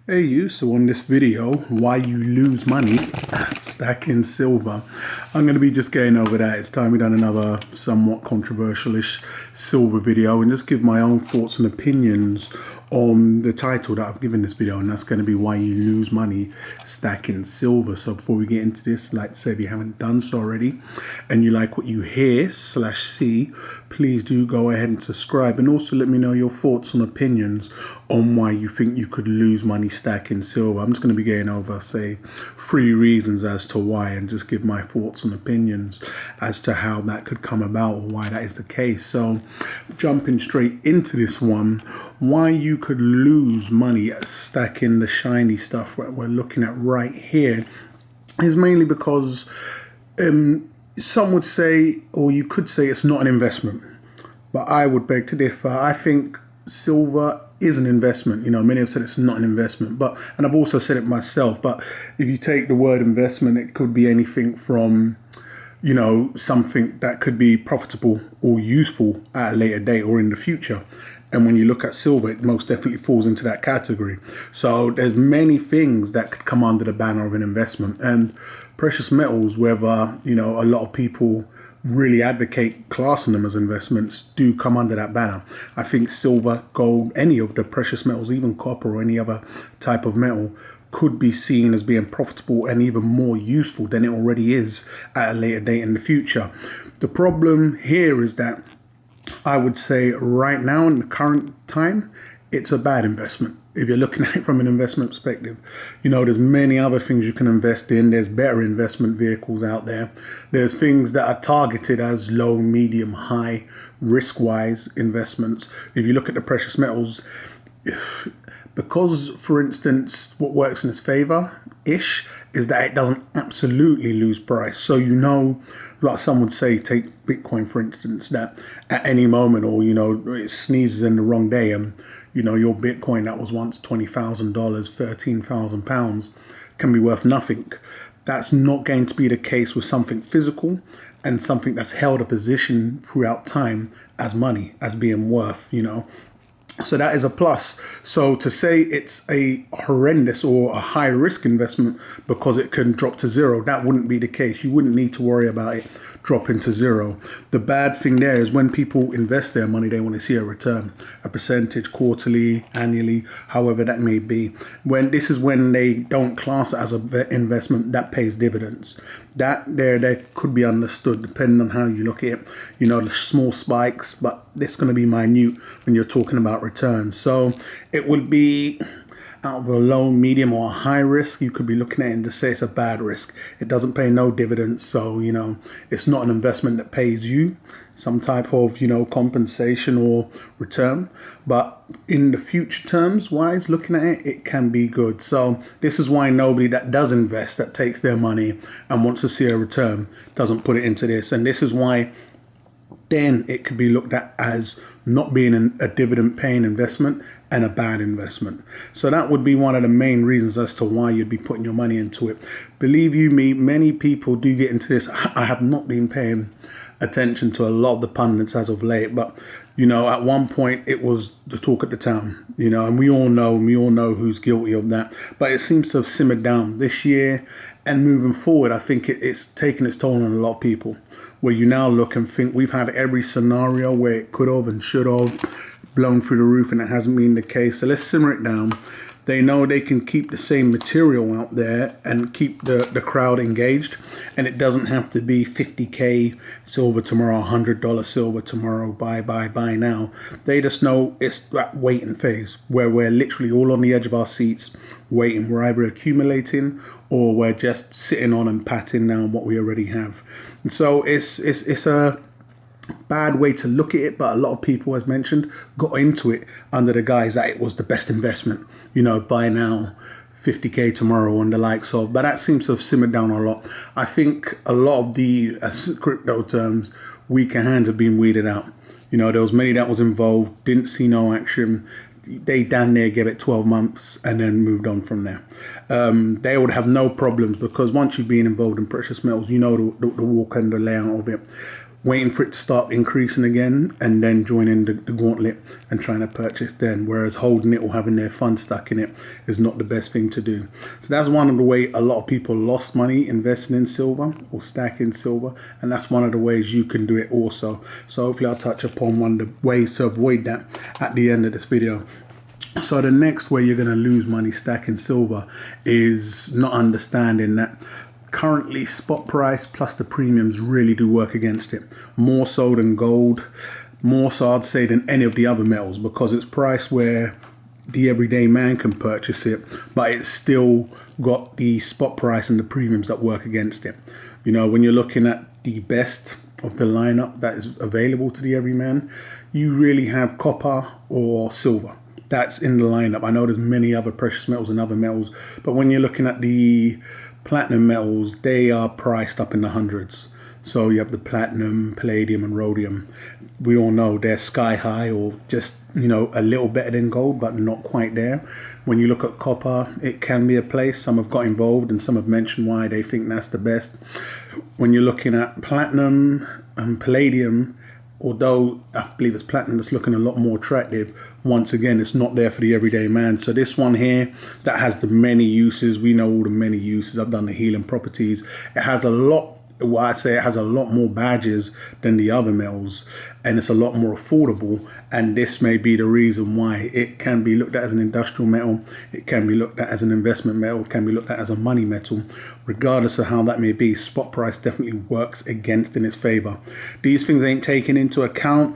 Hey you, so on this video, why you lose money stacking silver. I'm going to be just going over that. It's time we done another somewhat controversial-ish silver video and just give my own thoughts and opinions on the title that I've given this video, and that's going to be why you lose money stacking silver. So before we get into this, like to say, if you haven't done so already and you like what you hear/see, please do go ahead and subscribe, and also let me know your thoughts and opinions on why you think you could lose money stacking silver. I'm just going to be going over, say, 3 reasons as to why, and just give my thoughts and opinions as to how that could come about or why that is the case. So jumping straight into this one, why you could lose money stacking the shiny stuff we're looking at right here is mainly because some would say, or you could say, it's not an investment. But I would beg to differ. I think silver is an investment. You know, many have said it's not an investment, and I've also said it myself, but if you take the word investment, it could be anything from, you know, something that could be profitable or useful at a later date or in the future. And when you look at silver, it most definitely falls into that category. So there's many things that could come under the banner of an investment. And precious metals, whether, you know, a lot of people really advocate classing them as investments, do come under that banner. I think silver, gold, any of the precious metals, even copper or any other type of metal, could be seen as being profitable and even more useful than it already is at a later date in the future. The problem here is that I would say right now in the current time, it's a bad investment. If you're looking at it from an investment perspective, you know, there's many other things you can invest in. There's better investment vehicles out there. There's things that are targeted as low, medium, high risk-wise investments. If you look at the precious metals, because, for instance, what works in its favor-ish is that it doesn't absolutely lose price. So, you know, like some would say, take Bitcoin, for instance, that at any moment, or, you know, it sneezes in the wrong day and, you know, your Bitcoin that was once $20,000, £13,000 can be worth nothing. That's not going to be the case with something physical and something that's held a position throughout time as money, as being worth, you know. So that is a plus. So to say it's a horrendous or a high risk investment because it can drop to zero, that wouldn't be the case. You wouldn't need to worry about it dropping to zero. The bad thing there is when people invest their money, they want to see a return, a percentage, quarterly, annually, however that may be. When this is when they don't class it as an investment that pays dividends. That there could be understood depending on how you look at it. You know, the small spikes, but it's going to be minute when you're talking about returns. So it would be out of a low, medium, or high risk. You could be looking at it and just say it's a bad risk. It doesn't pay no dividends, so, you know, it's not an investment that pays you some type of, you know, compensation or return. But in the future terms wise, looking at it, it can be good. So this is why nobody that does invest, that takes their money and wants to see a return, doesn't put it into this. And this is why then it could be looked at as not being a dividend paying investment and a bad investment. So that would be one of the main reasons as to why you'd be putting your money into it. Believe you me, many people do get into this. I have not been paying attention to a lot of the pundits as of late, but, you know, at one point it was the talk of the town, you know, and we all know who's guilty of that. But it seems to have simmered down this year, and moving forward, I think it's taken its toll on a lot of people, where you now look and think we've had every scenario where it could have and should have blown through the roof, and it hasn't been the case. So let's simmer it down. They know they can keep the same material out there and keep the crowd engaged, and it doesn't have to be 50K silver tomorrow, $100 silver tomorrow, buy now. They just know it's that waiting phase where we're literally all on the edge of our seats waiting. We're either accumulating or we're just sitting on and patting down what we already have. And so it's a bad way to look at it, but a lot of people, as mentioned, got into it under the guise that it was the best investment, you know, buy now, 50K tomorrow and the likes of. But that seems to have simmered down a lot. I think a lot of the crypto terms, weaker hands have been weeded out. You know, there was many that was involved, didn't see no action. They damn near gave it 12 months and then moved on from there. They would have no problems because once you've been involved in precious metals, you know the walk and the layout of it. waiting for it to start increasing again, and then joining the gauntlet and trying to purchase then. Whereas holding it or having their funds stuck in it is not the best thing to do. So that's one of the way a lot of people lost money investing in silver or stacking silver, and that's one of the ways you can do it also. So hopefully I'll touch upon one of the ways to avoid that at the end of this video. So the next way you're going to lose money stacking silver is not understanding that currently spot price plus the premiums really do work against it, more so than gold, more so I'd say than any of the other metals, because it's priced where the everyday man can purchase it, but it's still got the spot price and the premiums that work against it. You know, when you're looking at the best of the lineup that is available to the everyman, you really have copper or silver. That's in the lineup. I know there's many other precious metals and other metals, but when you're looking at the platinum metals, they are priced up in the hundreds. So you have the platinum, palladium and rhodium. We all know they're sky high, or just, you know, a little better than gold, but not quite there. When you look at copper, it can be a place. Some have got involved and some have mentioned why they think that's the best. When you're looking at platinum and palladium, although I believe it's platinum that's looking a lot more attractive, once again, it's not there for the everyday man. So this one here that has the many uses, we know all the many uses. I've done the healing properties. It has a lot, well, I'd say it has a lot more badges than the other metals, and it's a lot more affordable. And this may be the reason why it can be looked at as an industrial metal. It can be looked at as an investment metal. It can be looked at as a money metal. Regardless of how that may be, spot price definitely works against in its favor. These things ain't taken into account.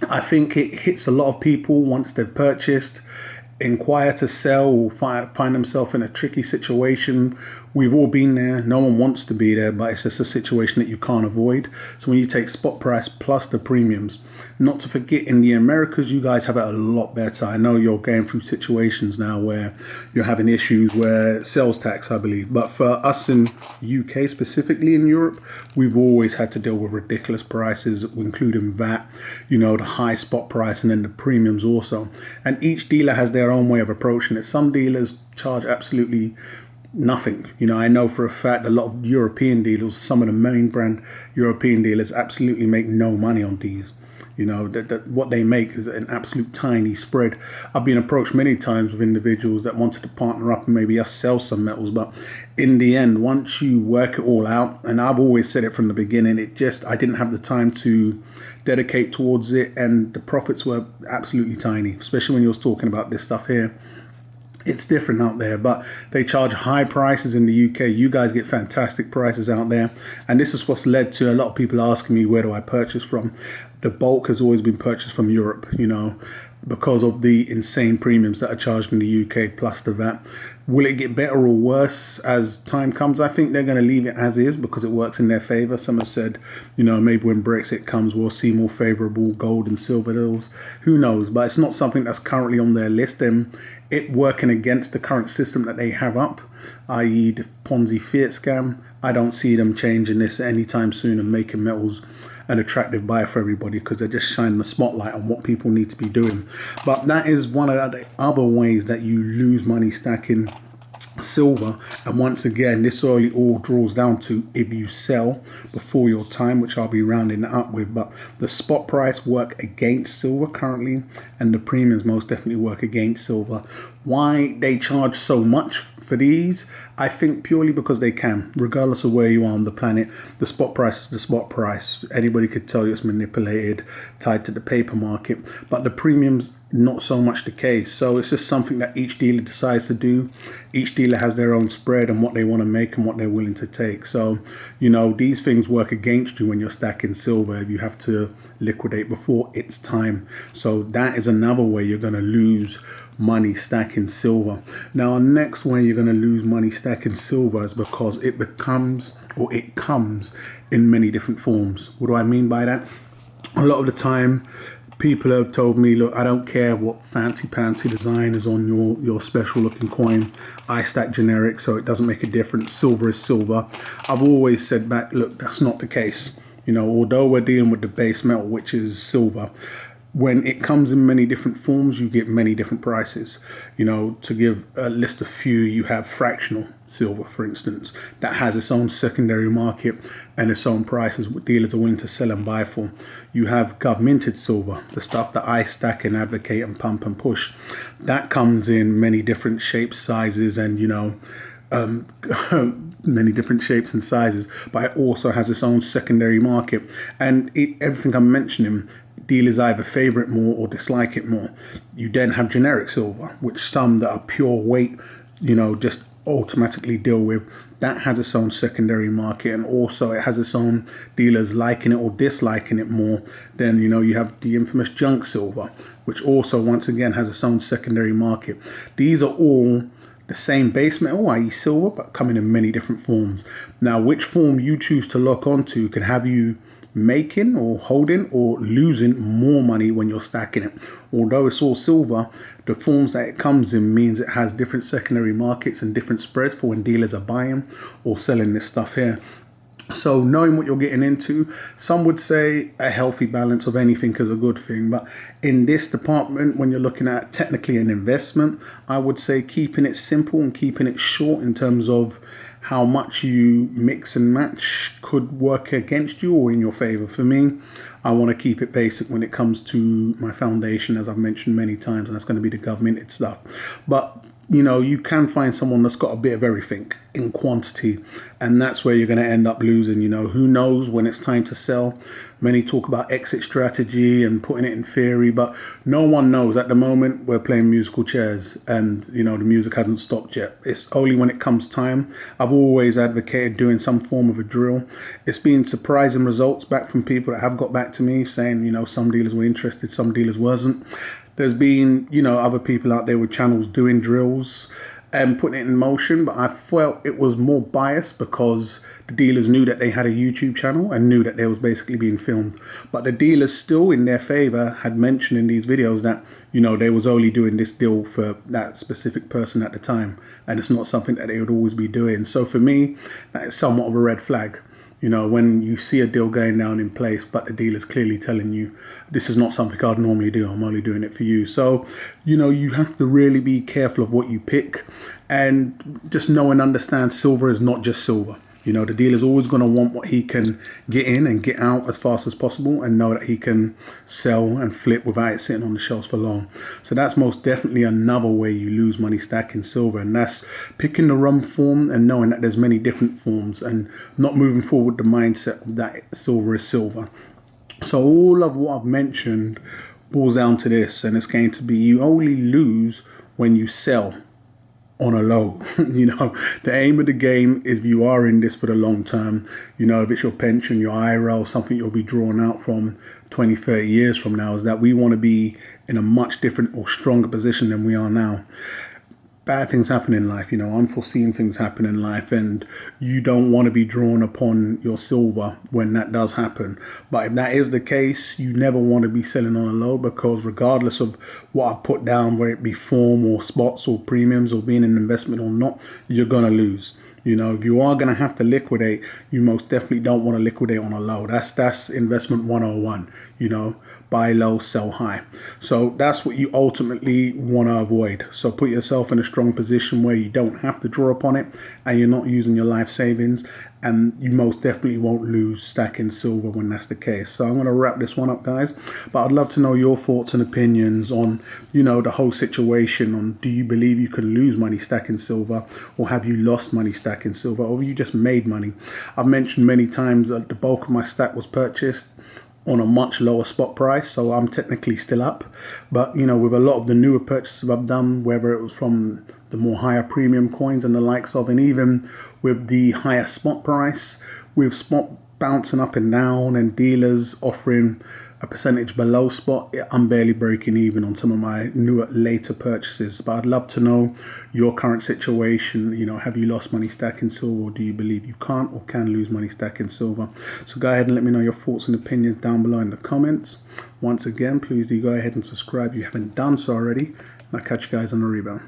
I think it hits a lot of people once they've purchased, inquire to sell, or find themselves in a tricky situation. We've all been there. No one wants to be there, but it's just a situation that you can't avoid. So when you take spot price plus the premiums, not to forget, in the Americas, you guys have it a lot better. I know you're going through situations now where you're having issues where sales tax, I believe. But for us in UK, specifically in Europe, we've always had to deal with ridiculous prices, including VAT, you know, the high spot price and then the premiums also. And each dealer has their own way of approaching it. Some dealers charge absolutely nothing. You know, I know for a fact a lot of European dealers, some of the main brand European dealers, absolutely make no money on these. You know, that what they make is an absolute tiny spread. I've been approached many times with individuals that wanted to partner up and maybe us sell some metals, but in the end, once you work it all out, and I've always said it from the beginning, I didn't have the time to dedicate towards it, and the profits were absolutely tiny, especially when you was talking about this stuff here. It's different out there, but they charge high prices in the UK. You guys get fantastic prices out there. And this is what's led to a lot of people asking me, where do I purchase from? The bulk has always been purchased from Europe, you know, because of the insane premiums that are charged in the UK plus the VAT. Will it get better or worse as time comes? I think they're going to leave it as is because it works in their favor. Some have said, you know, maybe when Brexit comes, we'll see more favorable gold and silver deals. Who knows? But it's not something that's currently on their list. And it working against the current system that they have up, i.e. the Ponzi fiat scam, I don't see them changing this anytime soon and making metals an attractive buy for everybody, because they're just shining the spotlight on what people need to be doing. But that is one of the other ways that you lose money stacking silver. And once again, this all draws down to if you sell before your time, which I'll be rounding it up with. But the spot price work against silver currently, and the premiums most definitely work against silver. Why they charge so much for these? I think purely because they can, regardless of where you are on the planet. The spot price is the spot price. Anybody could tell you it's manipulated, tied to the paper market, but the premiums, not so much the case. So it's just something that each dealer decides to do. Each dealer has their own spread and what they want to make and what they're willing to take. So, you know, these things work against you when you're stacking silver if you have to liquidate before it's time. So that is another way you're going to lose money stacking silver. Now, next way you're going to lose money stacking silver is because it becomes, or it comes in many different forms. What do I mean by that? A lot of the time, people have told me, look, I don't care what fancy pantsy design is on your special looking coin. I stack generic, so it doesn't make a difference. Silver is silver. I've always said back, look, that's not the case. You know, although we're dealing with the base metal, which is silver, when it comes in many different forms, you get many different prices. To give a list of few, you have fractional silver, for instance, that has its own secondary market and its own prices what dealers are willing to sell and buy for. You have governmented silver, the stuff that I stack and advocate and pump and push. That comes in many different shapes, sizes, and many different shapes and sizes, but it also has its own secondary market. And everything I'm mentioning, dealers either favor it more or dislike it more. You then have generic silver, which some that are pure weight, just automatically deal with. That has its own secondary market, and also it has its own dealers liking it or disliking it more. Then you have the infamous junk silver, which also once again has its own secondary market. These are all the same base metal, i.e. silver, but coming in many different forms. Now, which form you choose to lock onto can have you making or holding or losing more money when you're stacking it. Although it's all silver, the forms that it comes in means it has different secondary markets and different spreads for when dealers are buying or selling this stuff here. So knowing what you're getting into, some would say a healthy balance of anything is a good thing. But in this department, when you're looking at technically an investment, I would say keeping it simple and keeping it short in terms of how much you mix and match could work against you or in your favor. For me, I want to keep it basic when it comes to my foundation, as I've mentioned many times, and that's going to be the governmented stuff. But you can find someone that's got a bit of everything in quantity, and that's where you're going to end up losing. Who knows when it's time to sell? Many talk about exit strategy and putting it in theory, but no one knows. At the moment, we're playing musical chairs, and the music hasn't stopped yet. It's only when it comes time. I've always advocated doing some form of a drill. It's been surprising results back from people that have got back to me saying, some dealers were interested, some dealers wasn't. There's been, other people out there with channels doing drills and putting it in motion, but I felt it was more biased because the dealers knew that they had a YouTube channel and knew that they was basically being filmed. But the dealers still, in their favor, had mentioned in these videos that, they was only doing this deal for that specific person at the time, and it's not something that they would always be doing. So for me, that is somewhat of a red flag. When you see a deal going down in place, but the dealer's clearly telling you, this is not something I'd normally do, I'm only doing it for you. So, you have to really be careful of what you pick, and just know and understand silver is not just silver. The dealer's always going to want what he can get in and get out as fast as possible, and know that he can sell and flip without it sitting on the shelves for long. So that's most definitely another way you lose money stacking silver, and that's picking the wrong form and knowing that there's many different forms and not moving forward with the mindset that silver is silver. So all of what I've mentioned boils down to this, and it's going to be you only lose when you sell on a low. The aim of the game is if you are in this for the long term, if it's your pension, your IRA, or something you'll be drawn out from 20, 30 years from now, is that we want to be in a much different or stronger position than we are now. Bad things happen in life, unforeseen things happen in life, and you don't want to be drawn upon your silver when that does happen. But if that is the case, you never want to be selling on a low, because regardless of what I put down, whether it be form or spots or premiums or being an investment or not, you're going to lose. If you are going to have to liquidate, you most definitely don't want to liquidate on a low. That's investment 101, buy low, sell high. So that's what you ultimately want to avoid. So put yourself in a strong position where you don't have to draw upon it and you're not using your life savings, and you most definitely won't lose stacking silver when that's the case. So I'm going to wrap this one up, guys, but I'd love to know your thoughts and opinions on, the whole situation, on do you believe you can lose money stacking silver, or have you lost money stacking silver, or have you just made money? I've mentioned many times that the bulk of my stack was purchased on a much lower spot price, so I'm technically still up. But with a lot of the newer purchases I've done, whether it was from the more higher premium coins and the likes of, and even with the higher spot price, with spot bouncing up and down and dealers offering a percentage below spot, I'm barely breaking even on some of my newer, later purchases. But I'd love to know your current situation. Have you lost money stacking silver, or do you believe you can't or can lose money stacking silver? So go ahead and let me know your thoughts and opinions down below in the comments. Once again, please do go ahead and subscribe if you haven't done so already. And I'll catch you guys on the rebound.